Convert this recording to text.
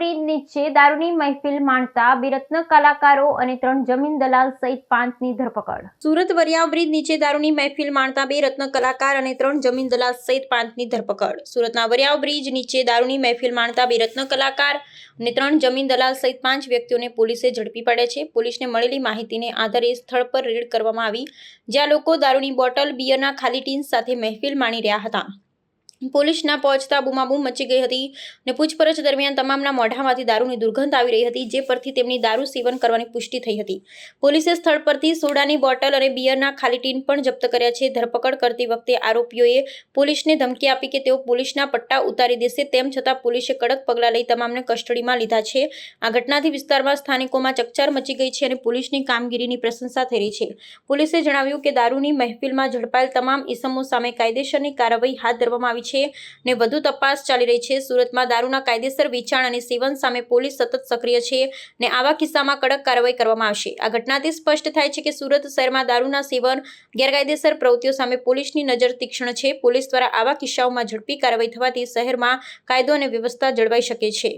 Bridge નીચે દારૂની મહેફિલ માણતા બિરત્ન કલાકારો અને 3 જમીન દલાલ સહિત 5ની ધરપકડ. સુરત વરિયાવ બ્રિજ નીચે દારૂની મહેફિલ માણતા 2 રત્ન કલાકાર અને 3 જમીન દલાલ સહિત 5ની ધરપકડ. સુરતના વરિયાવ બ્રિજ નીચે દારૂની મહેફિલ માણતા 2 રત્ન કલાકાર અને 3 જમીન દલાલ સહિત 5 વ્યક્તિઓને પોલીસે ઝડપી પાડ્યા છે. પોલીસને મળેલી માહિતીને આધારે સ્થળ પર રેડ કરવામાં આવી, જ્યાં લોકો દારૂની બોટલ, બિયરના ખાલી ટીન સાથે મહેફિલ માણી રહ્યા હતા. પોલીસના પહોંચતા બૂમાબૂમ મચી ગઈ હતી અને પૂછપરછ દરમિયાન તમામના મોઢામાંથી દારૂની દુર્ગંધ આવી રહી હતી, જે પરથી તેમની દારૂ સેવન કરવાની પુષ્ટિ થઈ હતી. પોલીસે સ્થળ પરથી સોડાની બોટલ અને બિયરના ખાલી ટીન પણ જપ્ત કર્યા છે. ધરપકડ કરતી વખતે આરોપીઓએ પોલીસને ધમકી આપી કે તેઓ પોલીસના પટ્ટા ઉતારી દેશે. તેમ છતાં પોલીસે કડક પગલાં લઈ તમામને કસ્ટડીમાં લીધા છે. આ ઘટનાથી વિસ્તારમાં સ્થાનિકોમાં ચકચાર મચી ગઈ છે અને પોલીસની કામગીરીની પ્રશંસા થઈ રહી છે. પોલીસે જણાવ્યું કે દારૂની મહેફિલમાં ઝડપાયેલ તમામ ઇસમો સામે કાયદેસરની કાર્યવાહી હાથ ધરવામાં આવી છે અને વધુ તપાસ ચાલી રહી છે. સુરતમાં દારૂના કાયદેસર વેચાણ અને સેવન સામે પોલીસ સતત સક્રિય છે અને આવા કિસ્સામાં કડક કાર્યવાહી કરવામાં આવશે. આ ઘટનાથી સ્પષ્ટ થાય છે કે સુરત શહેરમાં દારૂના સેવન, ગેરકાયદેસર પ્રવૃત્તિઓ સામે પોલીસની નજર તીક્ષ્ણ છે. પોલીસ દ્વારા આવા કિસ્સાઓમાં ઝડપી કાર્યવાહી થવાથી શહેરમાં કાયદો અને વ્યવસ્થા જળવાઈ શકે છે.